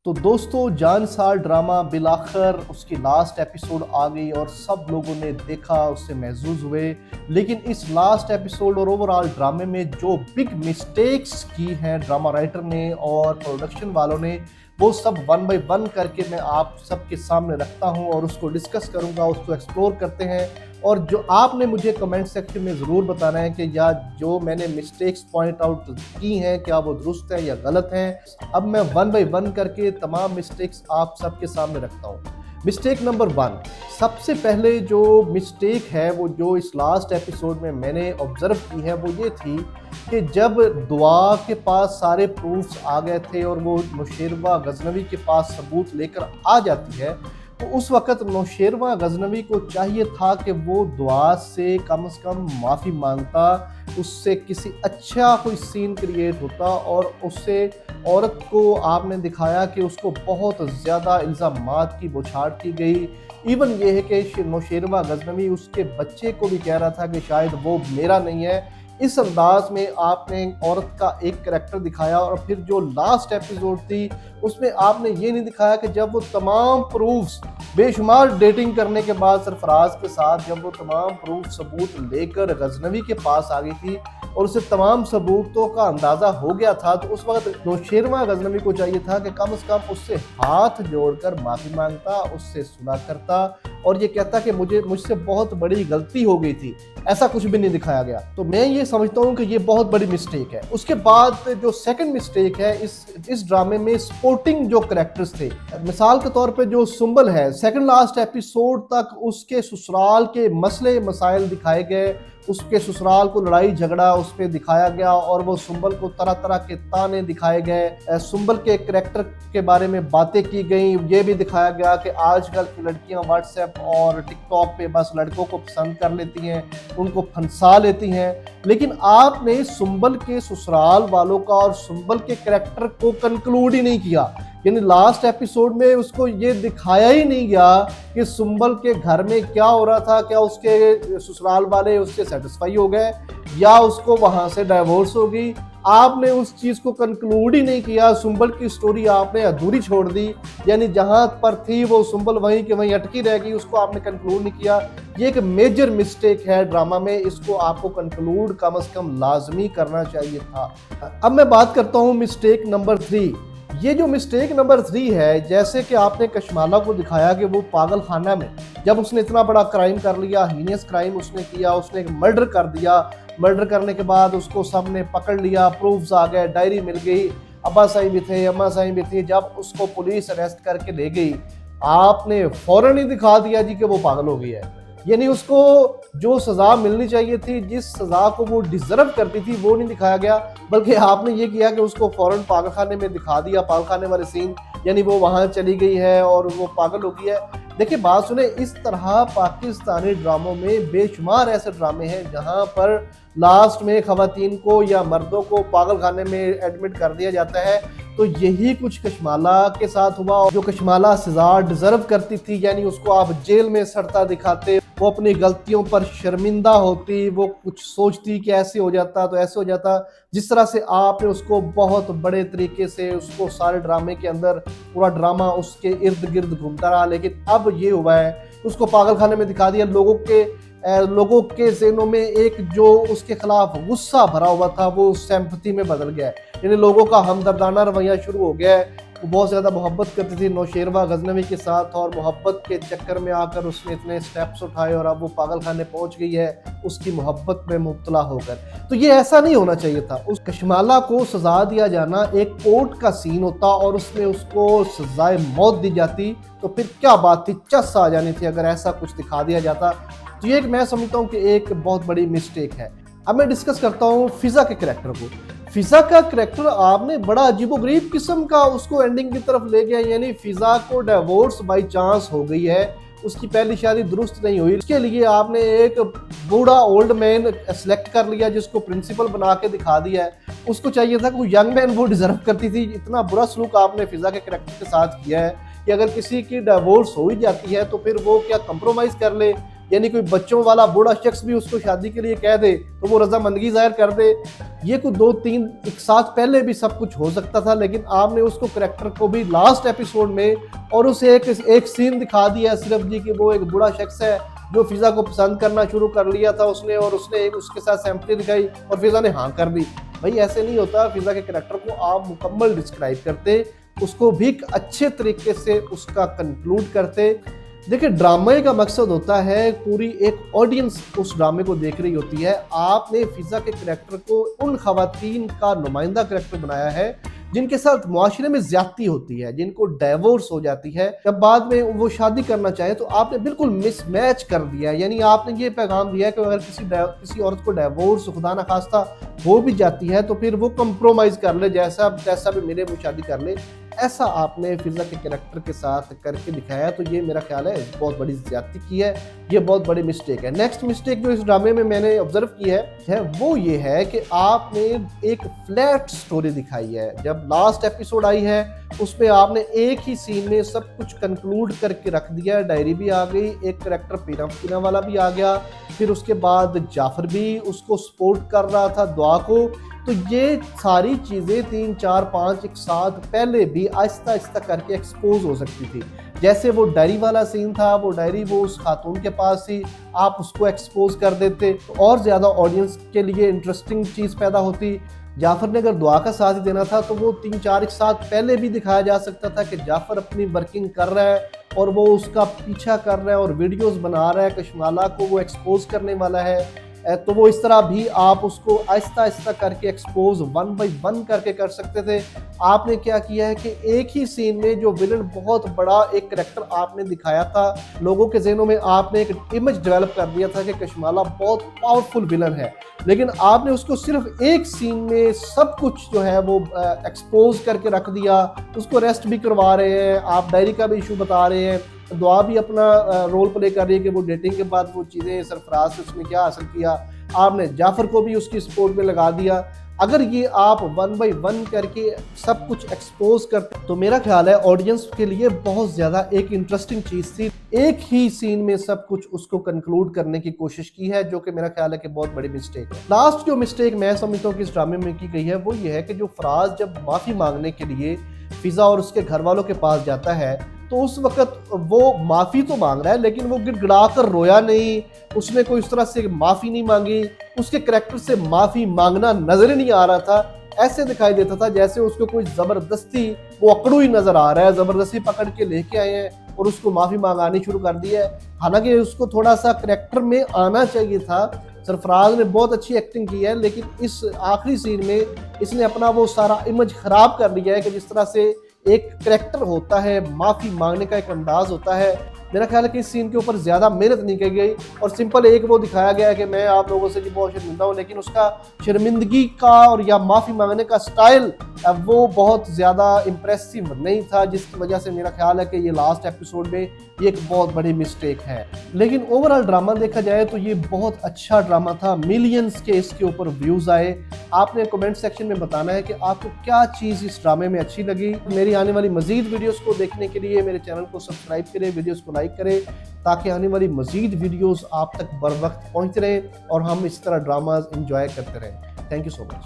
तो दोस्तों जानसार ड्रामा बिलाखिर उसकी लास्ट एपिसोड आ गई और सब लोगों ने देखा, उससे महजूज हुए। लेकिन इस लास्ट एपिसोड और ओवरऑल ड्रामे में जो बिग मिस्टेक्स की हैं ड्रामा राइटर ने और प्रोडक्शन वालों ने, वो सब वन बाय वन करके मैं आप सबके सामने रखता हूं और उसको डिस्कस करूंगा, उसको एक्सप्लोर करते हैं। और जो आपने मुझे कमेंट सेक्शन में ज़रूर बताना है कि या जो मैंने मिस्टेक्स पॉइंट आउट की हैं क्या वो दुरुस्त है या गलत हैं। अब मैं वन बाय वन करके तमाम मिस्टेक्स आप सबके सामने रखता हूँ। मिस्टेक नंबर 1, सबसे पहले जो मिस्टेक है वो जो इस लास्ट एपिसोड में मैंने ऑब्जर्व की है वो ये थी कि जब दुआ के पास सारे प्रूफ्स आ गए थे और वो नौशेरवा गजनवी के पास सबूत लेकर आ जाती है, तो उस वक़्त नौशेरवा गजनवी को चाहिए था कि वो दुआ से कम माफ़ी मांगता, उससे किसी अच्छा कोई सीन क्रिएट होता। और उससे औरत को आपने दिखाया कि उसको बहुत ज़्यादा इल्ज़ामात की बौछार की गई। इवन ये है कि नौशेरवा गजनवी उसके बच्चे को भी कह रहा था कि शायद वो मेरा नहीं है। इस अंदाज में आपने औरत का एक करैक्टर दिखाया और फिर जो लास्ट एपिसोड थी उसमें आपने ये नहीं दिखाया कि जब वो तमाम प्रूफ्स बेशुमार डेटिंग करने के बाद सरफराज के साथ जब वो तमाम प्रूफ सबूत लेकर गजनवी के पास आ गई थी और उसे तमाम सबूतों का अंदाज़ा हो गया था, तो उस वक्त नौशेरवा गजनवी को चाहिए था कि कम से कम उससे हाथ जोड़कर माफ़ी मांगता, उससे सुलह करता और ये कहता कि मुझसे बहुत बड़ी गलती हो गई थी। ऐसा कुछ भी नहीं दिखाया गया। तो मैं ये समझता हूँ कि ये बहुत बड़ी मिस्टेक है। उसके बाद जो सेकंड मिस्टेक है इस ड्रामे में सपोर्टिंग जो करैक्टर्स थे, मिसाल के तौर पे जो सुंबल है, सेकंड लास्ट एपिसोड तक उसके ससुराल के मसले मसाइल दिखाए गए, उसके ससुराल को लड़ाई झगड़ा उस पर दिखाया गया और वो सुंबल को तरह तरह के ताने दिखाए गए। सुंबल के करैक्टर के बारे में बातें की गई। ये भी दिखाया गया कि आजकल की लड़कियां व्हाट्सएप और टिकटॉक पे बस लड़कों को पसंद कर लेती हैं, उनको फंसा लेती हैं। लेकिन आपने सुंबल के ससुराल वालों का और सुंबल के करैक्टर को कंक्लूड ही नहीं किया। यानी लास्ट एपिसोड में उसको ये दिखाया ही नहीं गया कि सुंबल के घर में क्या हो रहा था, क्या उसके ससुराल वाले उससे सेटिस्फाई हो गए या उसको वहां से डाइवोर्स हो गई। आपने उस चीज को कंक्लूड ही नहीं किया। सुंबल की स्टोरी आपने अधूरी छोड़ दी, यानी जहां पर थी वो सुंबल वहीं के वहीं अटकी रह गई, उसको आपने कंक्लूड नहीं किया। ये एक मेजर मिस्टेक है ड्रामा में, इसको आपको कंक्लूड कम से कम लाजमी करना चाहिए था। अब मैं बात करता हूँ मिस्टेक नंबर 3। ये जो मिस्टेक नंबर 3 है, जैसे कि आपने कशमाला को दिखाया कि वो पागल खाना में जब उसने इतना बड़ा क्राइम कर लिया, हीनियस क्राइम उसने किया, उसने एक मर्डर कर दिया। मर्डर करने के बाद उसको सबने पकड़ लिया, प्रूफ्स आ गए, डायरी मिल गई, अब्बा साईं भी थे, अम्मा साईं भी थी। जब उसको पुलिस अरेस्ट करके ले गई, आपने फौरन ही दिखा दिया जी कि वो पागल हो गई है। यानी उसको जो सज़ा मिलनी चाहिए थी, जिस सज़ा को वो डिज़र्व करती थी, वो नहीं दिखाया गया, बल्कि आपने ये किया कि उसको फ़ौरन पागल खाने में दिखा दिया, पागल खाने वाले सीन, यानी वो वहाँ चली गई है और वो पागल हो गई है। देखिए बात सुने, इस तरह पाकिस्तानी ड्रामों में बेशुमार ऐसे ड्रामे हैं जहाँ पर लास्ट में ख़वातीन को या मर्दों को पागल खाने में एडमिट कर दिया जाता है। तो यही कुछ कशमाला के साथ हुआ। जो कशमाला सज़ा डिज़र्व करती थी, यानी उसको आप जेल में सड़ता दिखाते, वो अपनी गलतियों पर शर्मिंदा होती, वो कुछ सोचती कि ऐसे हो जाता तो ऐसे हो जाता। जिस तरह से आपने उसको बहुत बड़े तरीके से उसको सारे ड्रामे के अंदर पूरा ड्रामा उसके इर्द गिर्द घूमता रहा, लेकिन अब ये हुआ है उसको पागल खाने में दिखा दिया। लोगों के ज़हनों में एक जो उसके खिलाफ गुस्सा भरा हुआ था वो सिंपैथी में बदल गया है, यानी लोगों का हमदर्दाना रवैया शुरू हो गया है। वो बहुत ज़्यादा मोहब्बत करती थी नौशेरवा गजनवी के साथ और मोहब्बत के चक्कर में आकर उसने इतने स्टेप्स उठाए और अब वो पागल खाने पहुंच गई है उसकी मोहब्बत में मुब्तला होकर। तो ये ऐसा नहीं होना चाहिए था। उस कशमाला को सज़ा दिया जाना एक कोर्ट का सीन होता और उसमें उसको सजाए मौत दी जाती तो फिर क्या बात थी, चस आ जानी थी अगर ऐसा कुछ दिखा दिया जाता। तो ये मैं समझता हूँ कि एक बहुत बड़ी मिस्टेक है। अब मैं डिस्कस करता हूँ फिजा के करैक्टर को। फिजा का करैक्टर आपने बड़ा अजीबोगरीब किस्म का उसको एंडिंग की तरफ ले गया, यानी फिजा को डिवोर्स बाय चांस हो गई है, उसकी पहली शादी दुरुस्त नहीं हुई, उसके लिए आपने एक बूढ़ा ओल्ड मैन सेलेक्ट कर लिया जिसको प्रिंसिपल बना के दिखा दिया है। उसको चाहिए था कोई यंग मैन, वो डिजर्व करती थी। इतना बुरा सलूक आपने फिजा के करैक्टर के साथ किया है कि अगर किसी की डिवोर्स हो ही जाती है तो फिर वो क्या कंप्रोमाइज़ कर ले, यानी कोई बच्चों वाला बूढ़ा शख्स भी उसको शादी के लिए कह दे तो वो रजामंदगी जाहिर कर दे। ये कुछ 2-3 एक साथ पहले भी सब कुछ हो सकता था, लेकिन आपने उसको करैक्टर को भी लास्ट एपिसोड में और उसे एक सीन दिखा दिया सिर्फ जी कि वो एक बूढ़ा शख्स है जो फिजा को पसंद करना शुरू कर लिया था उसने, और उसने उसके साथ सिंपैथी दिखाई और फिजा ने हाँ कर दी। भाई ऐसे नहीं होता, फिजा के करैक्टर को आप मुकम्मल डिस्क्राइब करते, उसको भी एक अच्छे तरीके से उसका कंक्लूड करते। देखिए ड्रामे का मकसद होता है, पूरी एक ऑडियंस उस ड्रामे को देख रही होती है। आपने फिजा के करैक्टर को उन खवातीन का नुमाइंदा करैक्टर बनाया है जिनके साथ मुआशरे में ज्यादती होती है, जिनको डाइवोर्स हो जाती है, जब बाद में वो शादी करना चाहे तो आपने बिल्कुल मिसमैच कर दिया है। यानी आपने ये पैगाम दिया है कि अगर किसी औरत को डाइवोर्स खुदा ना खास्ता हो भी जाती है तो फिर वो कंप्रोमाइज कर ले, जैसा भी मिले वो शादी कर ले। ऐसा आपने फिजा के कैरेक्टर के साथ करके दिखाया, तो ये मेरा ख्याल है बहुत बड़ी ज्यादती की है, ये बहुत बड़ी मिस्टेक है। नेक्स्ट मिस्टेक जो इस ड्रामे में मैंने ऑब्जर्व की है वो ये है कि आपने एक फ्लैट स्टोरी दिखाई है। जब लास्ट एपिसोड आई है उसमें आपने एक ही सीन में सब कुछ कंक्लूड करके रख दिया। डायरी भी आ गई, एक करेक्टर पीना वाला भी आ गया, फिर उसके बाद जाफर भी उसको सपोर्ट कर रहा था दुआ को। तो ये सारी चीज़ें 3, 4, 5 एक साथ पहले भी आहिस्ता आहिस्ता करके एक्सपोज हो सकती थी। जैसे वो डायरी वाला सीन था, वो डायरी वो उस खातून के पास थी, आप उसको एक्सपोज कर देते तो और ज़्यादा ऑडियंस के लिए इंटरेस्टिंग चीज़ पैदा होती। जाफर ने अगर दुआ का साथ ही देना था तो वो 3, 4 एक साथ पहले भी दिखाया जा सकता था कि जाफर अपनी वर्किंग कर रहा है और वो उसका पीछा कर रहा है और वीडियोस बना रहा है, कशमाला को वो एक्सपोज करने वाला है। तो वो इस तरह भी आप उसको आहिस्ता आहिस्ता करके एक्सपोज 1 बाय 1 करके कर सकते थे। आपने क्या किया है कि एक ही सीन में जो विलन बहुत बड़ा एक करैक्टर आपने दिखाया था, लोगों के ज़हनों में आपने एक इमेज डेवलप कर दिया था कि कशमाला बहुत पावरफुल विलन है, लेकिन आपने उसको सिर्फ एक सीन में सब कुछ जो है वो एक्सपोज करके रख दिया। उसको रेस्ट भी करवा रहे हैं, आप डायरी का भी इशू बता रहे हैं, दुआ भी अपना रोल प्ले कर रही है कि वो डेटिंग के बाद वो चीज़ें सरफराज से उसने क्या हासिल किया। आपने जाफर को भी उसकी सपोर्ट में लगा दिया। अगर ये आप 1 बाय 1 करके सब कुछ एक्सपोज करते तो मेरा ख्याल है ऑडियंस के लिए बहुत ज़्यादा एक इंटरेस्टिंग चीज़ थी। एक ही सीन में सब कुछ उसको कंक्लूड करने की कोशिश की है, जो कि मेरा ख्याल है कि बहुत बड़ी मिस्टेक है। लास्ट जो मिस्टेक मैं समझता हूँ कि इस ड्रामे में की गई है वो ये है कि जो फराज जब माफ़ी मांगने के लिए फिजा और उसके घर वालों के पास जाता है तो उस वक्त वो माफ़ी तो मांग रहा है लेकिन वो गिड़गिड़ा कर रोया नहीं, उसने कोई इस तरह से माफ़ी नहीं मांगी, उसके करैक्टर से माफ़ी मांगना नजर ही नहीं आ रहा था। ऐसे दिखाई देता था जैसे उसको कोई ज़बरदस्ती वो अकड़ू ही नजर आ रहा है, ज़बरदस्ती पकड़ के लेके आए हैं और उसको माफ़ी मांगानी शुरू कर दी है। हालांकि उसको थोड़ा सा करैक्टर में आना चाहिए था। सरफराज ने बहुत अच्छी एक्टिंग की है, लेकिन इस आखिरी सीन में इसने अपना वो सारा इमेज खराब कर लिया है कि जिस तरह से एक करैक्टर होता है, माफ़ी मांगने का एक अंदाज होता है। मेरा ख्याल है कि इस सीन के ऊपर ज़्यादा मेहनत नहीं की गई और सिंपल एक वो दिखाया गया है कि मैं आप लोगों से बहुत शर्मिंदा हूँ, लेकिन उसका शर्मिंदगी का और या माफ़ी मांगने का स्टाइल वो बहुत ज़्यादा इम्प्रेसिव नहीं था, जिसकी वजह से मेरा ख्याल है कि ये लास्ट एपिसोड में ये एक बहुत बड़ी मिस्टेक है। लेकिन ओवरऑल ड्रामा देखा जाए तो ये बहुत अच्छा ड्रामा था, मिलियंस के इसके ऊपर व्यूज़ आए। आपने कमेंट सेक्शन में बताना है कि आपको क्या चीज़ इस ड्रामे में अच्छी लगी। मेरी आने वाली मजीद वीडियोस को देखने के लिए मेरे चैनल को सब्सक्राइब करें, वीडियोस को लाइक करें, ताकि आने वाली मजीद वीडियोस आप तक बर वक्त पहुँच रहे और हम इस तरह ड्रामाज इंजॉय करते रहें। Thank you so much.